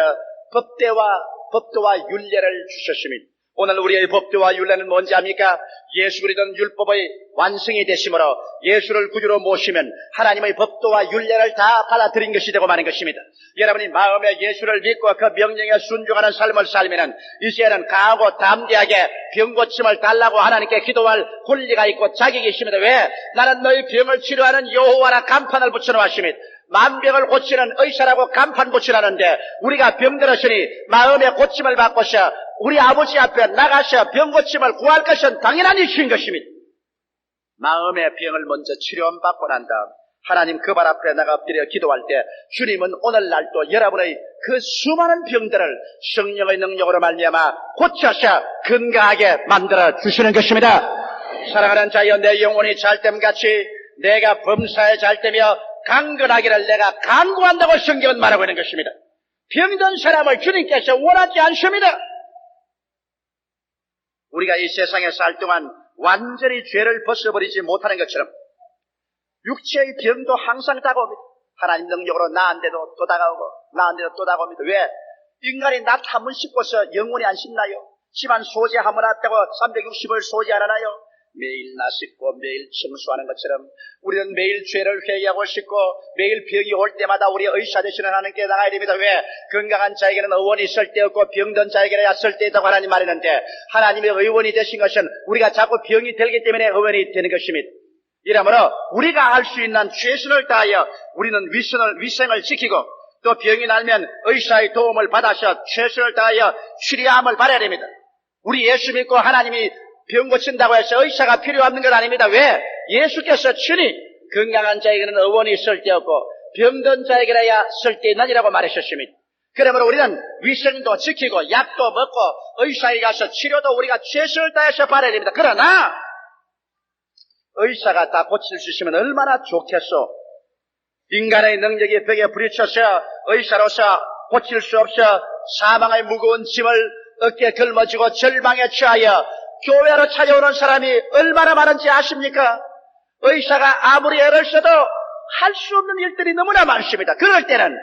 법도와 율례를 주셨습니다. 오늘 우리의 법도와 율례는 뭔지 압니까? 예수 그리스도는 율법의 완성이 되심으로 예수를 구주로 모시면 하나님의 법도와 율례를 다 받아들인 것이 되고 마는 것입니다. 여러분이 마음에 예수를 믿고 그 명령에 순종하는 삶을 살면 이제는 강하고 담대하게 병고침을 달라고 하나님께 기도할 권리가 있고 자격이 있습니다. 왜? 나는 너희 병을 치료하는 여호와라 간판을 붙여놓았습니다. 만병을 고치는 의사라고 간판 붙이라는데 우리가 병들었으니 마음의 고침을 받고서 우리 아버지 앞에 나가서 병고침을 구할 것은 당연한 일인 것입니다. 마음의 병을 먼저 치료받고 난 다음 하나님 그 발 앞에 나가 엎드려 기도할 때 주님은 오늘날도 여러분의 그 수많은 병들을 성령의 능력으로 말미암아 고쳐서 건강하게 만들어 주시는 것입니다. 사랑하는 자여, 내 영혼이 잘됨같이 내가 범사에 잘되며 강건하기를 내가 간구한다고 성경은 말하고 있는 것입니다. 병든 사람을 주님께서 원하지 않습니다. 우리가 이 세상에 살 동안 완전히 죄를 벗어버리지 못하는 것처럼 육체의 병도 항상 다가옵니다. 하나님 능력으로 나은데도 또 다가오고 나은데도 또 다가옵니다. 왜? 인간이 낫 한 번 씻고서 영원히 안 씻나요? 집안 소재 한 번 왔다고 360을 소재 안 하나요? 매일 나 씻고 매일 청소하는 것처럼 우리는 매일 죄를 회개하고 씻고 매일 병이 올 때마다 우리 의사 되시는 하나님께 나가야 됩니다. 왜? 건강한 자에게는 의원이 있을 때 없고 병든 자에게는 약쓸 때 있다고 하나님 말했는데 하나님의 의원이 되신 것은 우리가 자꾸 병이 들기 때문에 의원이 되는 것입니다. 이러므로 우리가 할 수 있는 최선을 다하여 우리는 위생을 지키고 또 병이 나면 의사의 도움을 받아서 최선을 다하여 치료함을 바라야 됩니다. 우리 예수 믿고 하나님이 병 고친다고 해서 의사가 필요 없는 건 아닙니다. 왜? 예수께서 친히 건강한 자에게는 의원이 쓸데없고 병든 자에게라야 쓸데있느니라고 말하셨습니다. 그러므로 우리는 위생도 지키고 약도 먹고 의사에 가서 치료도 우리가 최선을 다해서 받아야 됩니다. 그러나 의사가 다 고칠 수 있으면 얼마나 좋겠소. 인간의 능력이 벽에 부딪혀서 의사로서 고칠 수 없어 사망의 무거운 짐을 어깨에 걸머지고 절망에 처하여 교회로 찾아오는 사람이 얼마나 많은지 아십니까? 의사가 아무리 애를 써도 할 수 없는 일들이 너무나 많습니다. 그럴 때는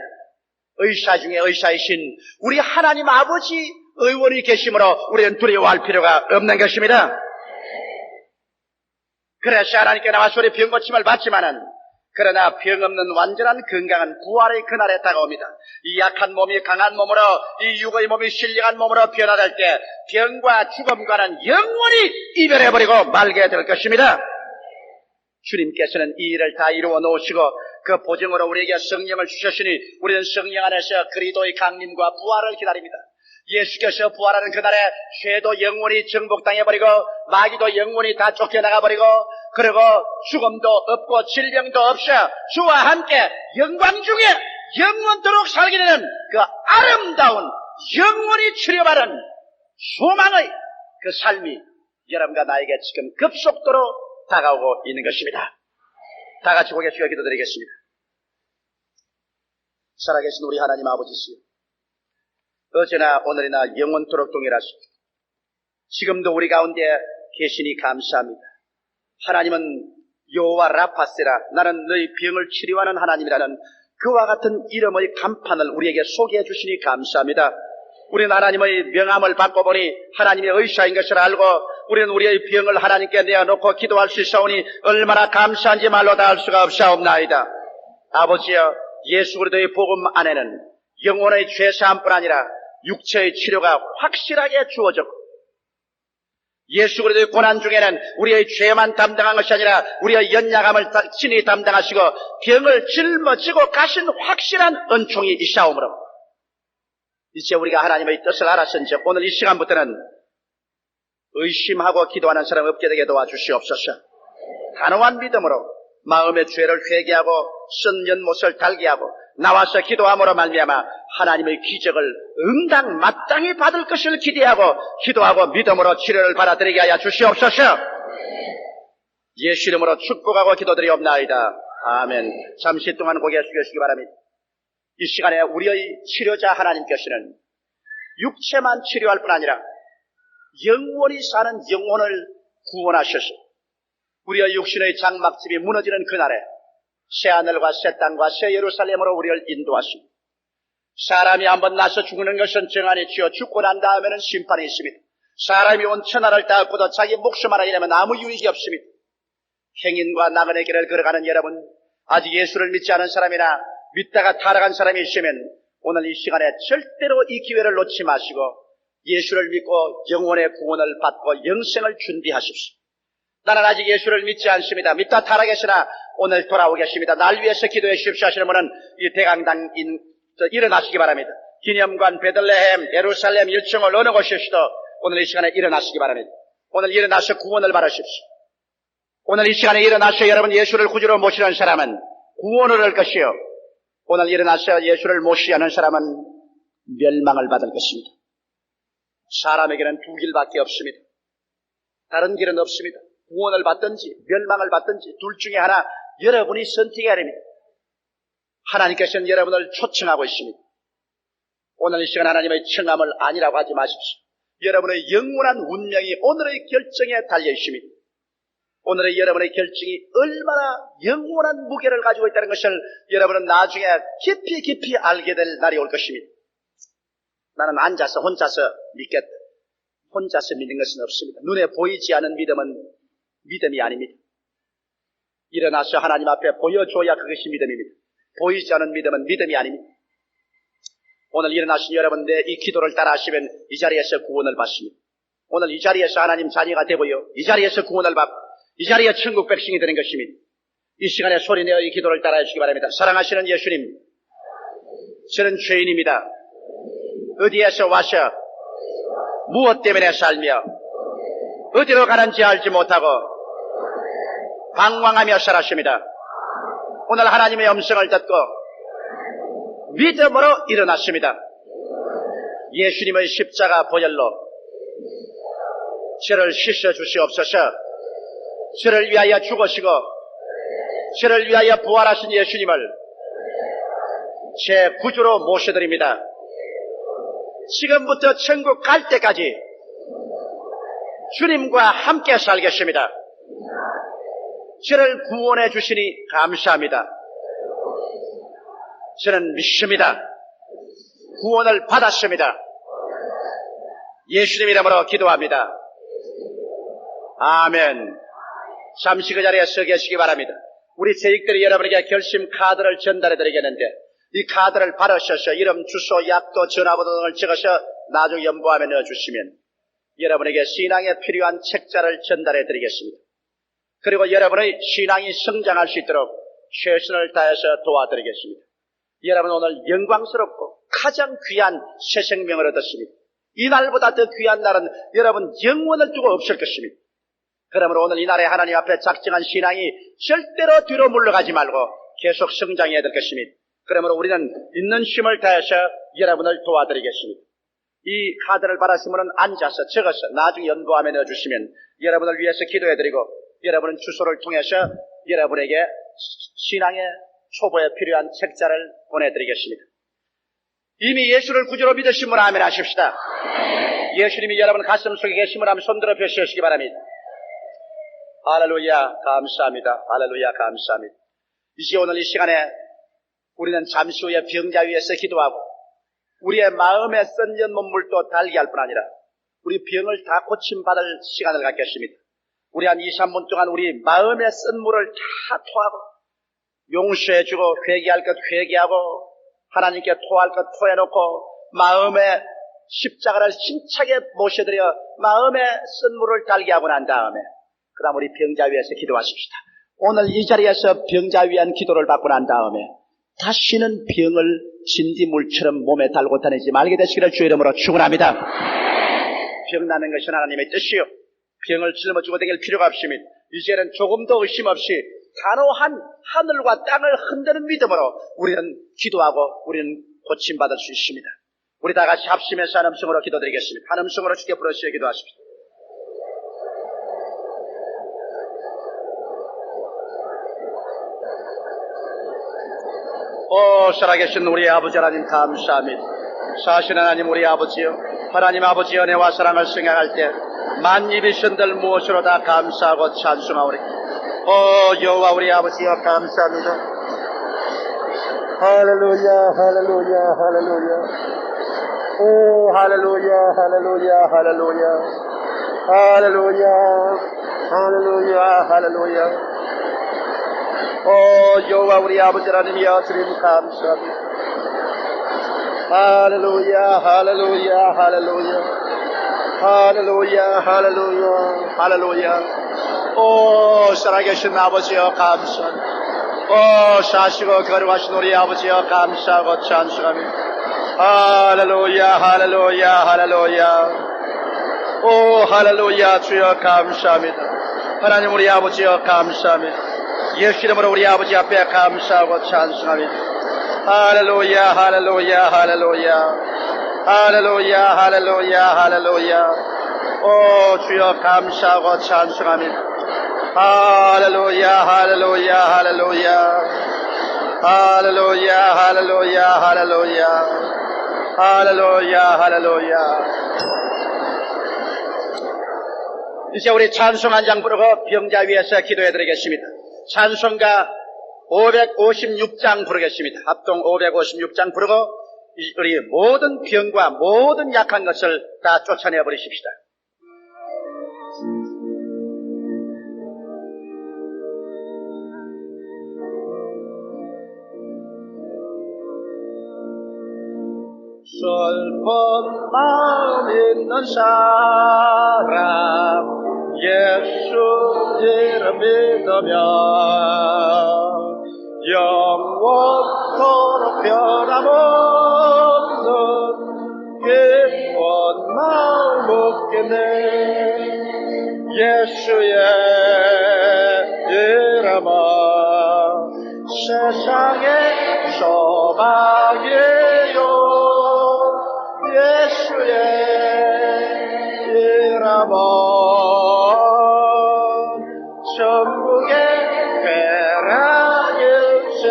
의사 중에 의사이신 우리 하나님 아버지 의원이 계심으로 우리는 두려워할 필요가 없는 것입니다. 그래서 하나님께 나와서 우리 병 고침을 받지만은 그러나 병 없는 완전한 건강한 부활의 그날에 다가옵니다. 이 약한 몸이 강한 몸으로 이 육의 몸이 신령한 몸으로 변화될 때 병과 죽음과는 영원히 이별해버리고 말게 될 것입니다. 주님께서는 이 일을 다 이루어 놓으시고 그 보증으로 우리에게 성령을 주셨으니 우리는 성령 안에서 그리스도의 강림과 부활을 기다립니다. 예수께서 부활하는 그날에 죄도 영원히 정복당해버리고 마귀도 영원히 다 쫓겨나가버리고 그리고 죽음도 없고 질병도 없어 주와 함께 영광 중에 영원토록 살게 되는 그 아름다운 영원히 치료받은 소망의 그 삶이 여러분과 나에게 지금 급속도로 다가오고 있는 것입니다. 다 같이 고개 숙여 기도드리겠습니다. 살아계신 우리 하나님 아버지시여, 어제나 오늘이나 영원토록 동일하시고 지금도 우리 가운데 계시니 감사합니다. 하나님은 여호와 라파세라, 나는 너희 병을 치료하는 하나님이라는 그와 같은 이름의 간판을 우리에게 소개해 주시니 감사합니다. 우리는 하나님의 명함을 받고 보니 하나님의 의사인 것을 알고 우리는 우리의 병을 하나님께 내어놓고 기도할 수 있사오니 얼마나 감사한지 말로 다 할 수가 없사옵나이다. 아버지여, 예수 그리스도의 복음 안에는 영혼의 죄사함뿐 아니라 육체의 치료가 확실하게 주어졌고 예수 그리스도의 고난 중에는 우리의 죄만 담당한 것이 아니라 우리의 연약함을 친히 담당하시고 병을 짊어지고 가신 확실한 은총이 있사오므로 이제 우리가 하나님의 뜻을 알았은즉 오늘 이 시간부터는 의심하고 기도하는 사람 없게 되게 도와주시옵소서. 단호한 믿음으로 마음의 죄를 회개하고 쓴 연못을 달게 하고 나와서 기도함으로 말미암아 하나님의 기적을 응당 마땅히 받을 것을 기대하고 기도하고 믿음으로 치료를 받아들이게 하여 주시옵소서. 예수 이름으로 축복하고 기도드리옵나이다. 아멘. 잠시 동안 고개 숙여주시기 바랍니다. 이 시간에 우리의 치료자 하나님께서는 육체만 치료할 뿐 아니라 영원히 사는 영혼을 구원하셔서 우리의 육신의 장막집이 무너지는 그날에 새하늘과 새 땅과 새 예루살렘으로 우리를 인도하십니다. 사람이 한번 나서 죽는 것은 정한이지요. 죽고 난 다음에는 심판이 있습니다. 사람이 온 천하를 따갖고도 자기 목숨 하나 잃으면 아무 유익이 없습니다. 행인과 나그네 길을 걸어가는 여러분, 아직 예수를 믿지 않은 사람이나 믿다가 타락한 사람이 있으면 오늘 이 시간에 절대로 이 기회를 놓지 마시고 예수를 믿고 영혼의 구원을 받고 영생을 준비하십시오. 나는 아직 예수를 믿지 않습니다. 믿다 타락했으나 오늘 돌아오겠습니다. 날 위해서 기도해 주십시오 하시는 분은 이 대강당 일어나시기 바랍니다. 기념관, 베들레헴, 예루살렘 1층을 어느 곳이시도 오늘 이 시간에 일어나시기 바랍니다. 오늘 일어나서 구원을 받으십시오. 오늘 이 시간에 일어나서 여러분 예수를 구주로 모시는 사람은 구원을 얻을 것이요, 오늘 일어나서 예수를 모시지 않은 사람은 멸망을 받을 것입니다. 사람에게는 두 길밖에 없습니다. 다른 길은 없습니다. 구원을 받든지 멸망을 받든지 둘 중에 하나 여러분이 선택해야 됩니다. 하나님께서는 여러분을 초청하고 있습니다. 오늘 이 시간 하나님의 청함을 아니라고 하지 마십시오. 여러분의 영원한 운명이 오늘의 결정에 달려 있습니다. 오늘의 여러분의 결정이 얼마나 영원한 무게를 가지고 있다는 것을 여러분은 나중에 깊이 알게 될 날이 올 것입니다. 나는 앉아서 혼자서 믿겠다. 혼자서 믿는 것은 없습니다. 눈에 보이지 않은 믿음은 믿음이 아닙니다. 일어나서 하나님 앞에 보여줘야 그것이 믿음입니다. 보이지 않은 믿음은 믿음이 아닙니다. 오늘 일어나신 여러분, 내 이 기도를 따라 하시면 이 자리에서 구원을 받습니다. 오늘 이 자리에서 하나님 자녀가 되고요, 이 자리에서 구원을 받고 이 자리에 천국 백성이 되는 것입니다. 이 시간에 소리내어 이 기도를 따라 해주시기 바랍니다. 사랑하시는 예수님, 저는 죄인입니다. 어디에서 와서 무엇 때문에 살며 어디로 가는지 알지 못하고 방황하며 살았습니다. 오늘 하나님의 음성을 듣고 믿음으로 일어났습니다. 예수님의 십자가 보혈로 저를 씻어 주시옵소서. 저를 위하여 죽으시고 저를 위하여 부활하신 예수님을 제 구주로 모셔드립니다. 지금부터 천국 갈 때까지 주님과 함께 살겠습니다. 저를 구원해 주시니 감사합니다. 저는 믿습니다. 구원을 받았습니다. 예수님 이름으로 기도합니다. 아멘. 잠시 그 자리에 서 계시기 바랍니다. 우리 세익들이 여러분에게 결심 카드를 전달해 드리겠는데 이 카드를 받으셔서 이름, 주소, 약도, 전화번호 등을 적어서 나중 연보함에 넣어주시면 여러분에게 신앙에 필요한 책자를 전달해 드리겠습니다. 그리고 여러분의 신앙이 성장할 수 있도록 최선을 다해서 도와드리겠습니다. 여러분 오늘 영광스럽고 가장 귀한 새 생명을 얻었습니다. 이날보다 더 귀한 날은 여러분 영원을 두고 없을 것입니다. 그러므로 오늘 이날에 하나님 앞에 작정한 신앙이 절대로 뒤로 물러가지 말고 계속 성장해야 될 것입니다. 그러므로 우리는 있는 힘을 다해서 여러분을 도와드리겠습니다. 이 카드를 받았으면 앉아서 적어서 나중에 연보함에 넣어주시면 여러분을 위해서 기도해드리고 여러분은 주소를 통해서 여러분에게 신앙의 초보에 필요한 책자를 보내드리겠습니다. 이미 예수를 구주로 믿으신 분 아멘 하십시다. 예수님이 여러분 가슴 속에 계신 분 하면 손들어 펴시기 바랍니다. 할렐루야 감사합니다. 할렐루야 감사합니다. 이제 오늘 이 시간에 우리는 잠시 후에 병자 위에서 기도하고 우리의 마음에 썬전 몸물도 달게 할 뿐 아니라 우리 병을 다 고침받을 시간을 갖겠습니다. 우리 한 2, 3분 동안 우리 마음에 쓴 물을 다 토하고 용서해주고 회개할 것 회개하고 하나님께 토할 것 토해놓고 마음에 십자가를 힘차게 모셔드려 마음에 쓴 물을 달게 하고 난 다음에 그 다음 우리 병자 위에서 기도하십시다. 오늘 이 자리에서 병자 위한 기도를 받고 난 다음에 다시는 병을 진디물처럼 몸에 달고 다니지 말게 되시기를 주의 이름으로 축원합니다. 병 나는 것은 하나님의 뜻이요 병을 짊어지고 다닐 필요가 없습니다. 이제는 조금도 의심 없이 단호한 하늘과 땅을 흔드는 믿음으로 우리는 기도하고 우리는 고침받을 수 있습니다. 우리 다 같이 합심해서 한 음성으로 기도드리겠습니다. 한 음성으로 주께 부르시어 기도하십시오. 오 살아계신 우리 아버지 하나님 감사합니다. 사실 하나님 우리 아버지요 하나님 아버지 은혜와 사랑을 생각할 때 만입이 신들 무엇으로 다 감사하고 찬송하오리. 오 여호와 우리 아버지여 감사합니다. 할렐루야 할렐루야 할렐루야. 오 할렐루야 할렐루야 할렐루야 할렐루야 할렐루야 할렐루야. 오 여호와 우리 아버지 하나님이여 주님 감사합니다. 할렐루야 할렐루야 할렐루야 할렐루야 할렐루야 할렐루야. 오 살아계신 아버지여 감사합니다. 오 사시고 거룩하신 우리 아버지여 감사하고 찬송합니다. 할렐루야 할렐루야 할렐루야. 오 할렐루야 주여 감사합니다. 하나님 우리 아버지여 감사합니다. 예수 이름으로 우리 아버지 앞에 감사하고 찬송합니다. 할렐루야 할렐루야 할렐루야 할렐루야 할렐루야 할렐루야. 오 주여 감사하고 찬송합니다. 할렐루야 할렐루야 할렐루야 할렐루야 할렐루야 할렐루야 할렐루야 할렐루야. 이제 우리 찬송 한 장 부르고 병자 위에서 기도해드리겠습니다. 찬송가 556장 부르겠습니다. 합동 556장 부르고 우리 모든 병과 모든 약한 것을 다 쫓아내 버리십시다. 슬픈 마음 있는 사람 예수 이름 믿으며 영원 영원토록 변함없는 기쁜 마음 얻겠네. 예수의 이름은 세상의 소망이요. 예수의 이름은 천국의 쾌락일세.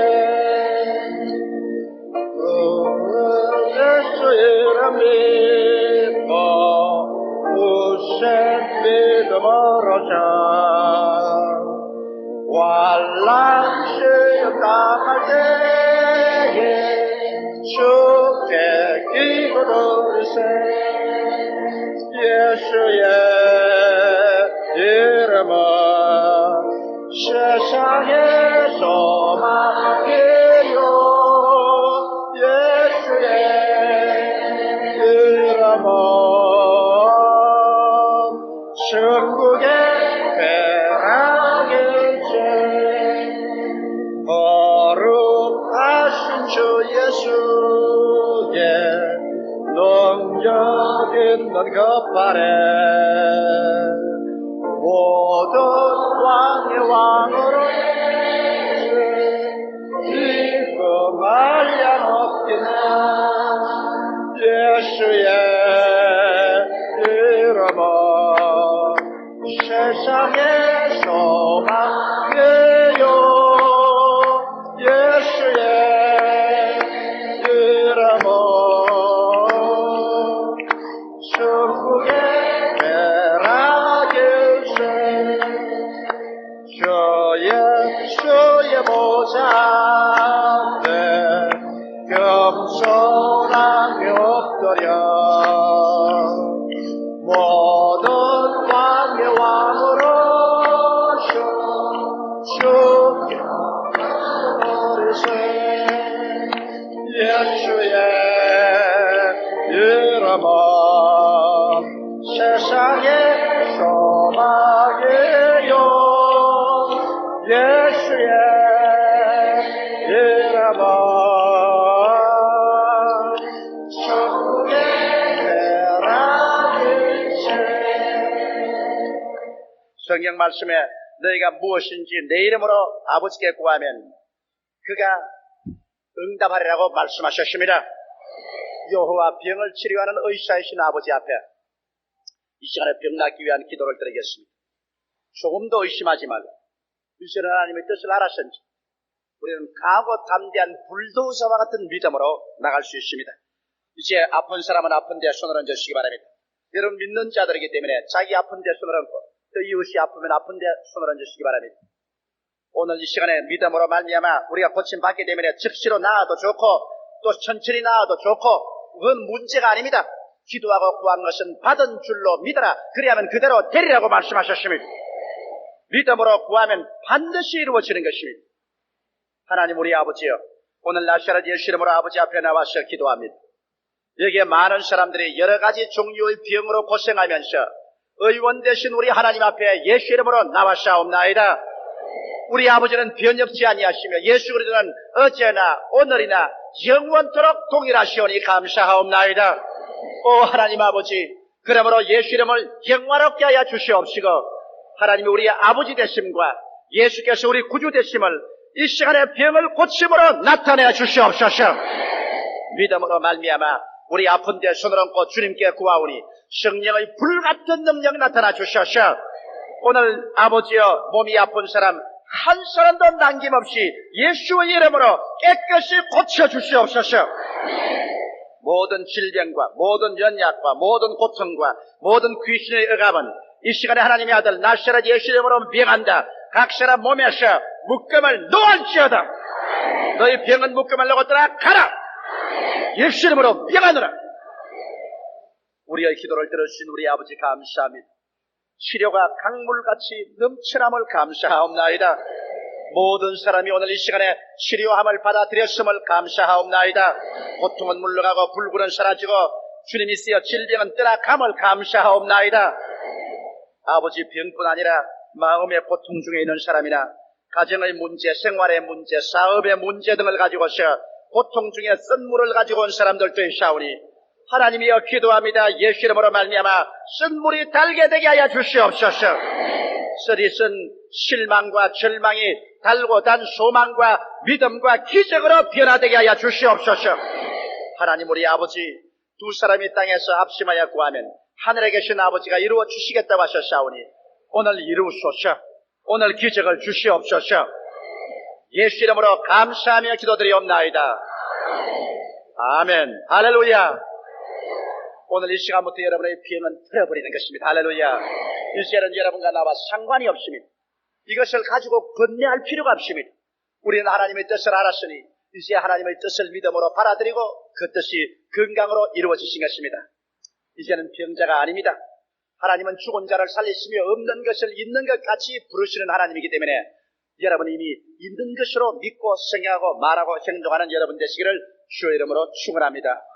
예수 이름 믿고 우세 믿음으로 자 환란시험 당할 때에 주께 기도드리세. 예수의 이름은 세상의 소망이요. 예수의 이름은 천국의 쾌락일세. 거룩하신 주 예수의 능력 있는 그 발에 모든 왕의 왕으로 지금 말량 없겠네. 예수의 이름은 세상의 소망이요. 예수의 이름은 천국의 쾌락일세. 주 예수의 보좌 앞에 겸손하게 엎드려 모든 왕의 왕으로서 주께 버리세. 예수의 이름은 세상의 소망이요. 예수의 이름은 천국의 쾌락일세. 성경 말씀에 너희가 무엇인지 내 이름으로 아버지께 구하면 그가 응답하리라고 말씀하셨습니다. 여호와 병을 치료하는 의사이신 아버지 앞에 이 시간에 병 낫기 위한 기도를 드리겠습니다. 조금도 의심하지 말고 이제는 하나님의 뜻을 알았은지 우리는 강하고 담대한 불도저와 같은 믿음으로 나갈 수 있습니다. 이제 아픈 사람은 아픈데 손을 얹으시기 바랍니다. 여러분 믿는 자들이기 때문에 자기 아픈데 손을 얹고 또 이웃이 아프면 아픈데 손을 얹으시기 바랍니다. 오늘 이 시간에 믿음으로 말미암아 우리가 고침받기 때문에 즉시로 나아도 좋고 또 천천히 나아도 좋고 그건 문제가 아닙니다. 기도하고 구한 것은 받은 줄로 믿어라. 그리하면 그대로 되리라고 말씀하셨습니다. 믿음으로 구하면 반드시 이루어지는 것입니다. 하나님 우리 아버지여, 오늘 나사렛 예수 이름으로 아버지 앞에 나와서 기도합니다. 여기에 많은 사람들이 여러 가지 종류의 병으로 고생하면서 의원 되신 우리 하나님 앞에 예수 이름으로 나와사옵나이다. 우리 아버지는 변혁지 아니하시며 예수 그리스도는 어제나 오늘이나 영원토록 동일하시오니 감사하옵나이다. 오 하나님 아버지, 그러므로 예수 이름을 영화롭게 하여 주시옵시고 하나님이 우리의 아버지 되심과 예수께서 우리 구주 되심을 이 시간에 병을 고침으로 나타내 주시옵소서. 믿음으로 말미암아 우리 아픈 데 손을 얹고 주님께 구하오니 성령의 불같은 능력 나타나 주셔서 오늘 아버지여 몸이 아픈 사람 한 사람도 남김없이 예수의 이름으로 깨끗이 고쳐주시옵소서. 모든 질병과 모든 연약과 모든 고통과 모든 귀신의 억압은 이 시간에 하나님의 아들 나사렛 예수 이름으로 명한다. 각 사람 몸에서 묶음을 놓을지어다. 너희 병은 묶음을 놓았더라 가라. 예수 이름으로 명하노라. 우리의 기도를 들으신 우리 아버지 감사합니다. 치료가 강물같이 넘쳐남을 감사하옵나이다. 모든 사람이 오늘 이 시간에 치료함을 받아들였음을 감사하옵나이다. 고통은 물러가고 불구는 사라지고 주님이 쓰여 질병은 떠나감을 감사하옵나이다. 아버지 병뿐 아니라 마음의 고통 중에 있는 사람이나 가정의 문제, 생활의 문제, 사업의 문제 등을 가지고서 고통 중에 쓴물을 가지고 온 사람들도 있사오니 하나님이여 기도합니다. 예수 이름으로 말미암아 쓴물이 달게 되게 하여 주시옵소서. 쓰리 쓴 실망과 절망이 달고 단 소망과 믿음과 기적으로 변화되게 하여 주시옵소서. 하나님 우리 아버지 두 사람이 땅에서 합심하여 구하면 하늘에 계신 아버지가 이루어 주시겠다고 하셨사오니 오늘 이루소서. 오늘 기적을 주시옵소서. 예수 이름으로 감사하며 기도드리옵나이다. 아멘. 할렐루야. 오늘 이 시간부터 여러분의 비행은 틀어버리는 것입니다. 할렐루야. 이제는 여러분과 나와 상관이 없습니다. 이것을 가지고 번뇌할 필요가 없습니다. 우리는 하나님의 뜻을 알았으니 이제 하나님의 뜻을 믿음으로 받아들이고 그 뜻이 건강으로 이루어지신 것입니다. 이제는 병자가 아닙니다. 하나님은 죽은 자를 살리시며 없는 것을 있는 것 같이 부르시는 하나님이기 때문에 여러분이 이미 있는 것으로 믿고 생각하고 말하고 행동하는 여러분 되시기를 주의 이름으로 축원합니다.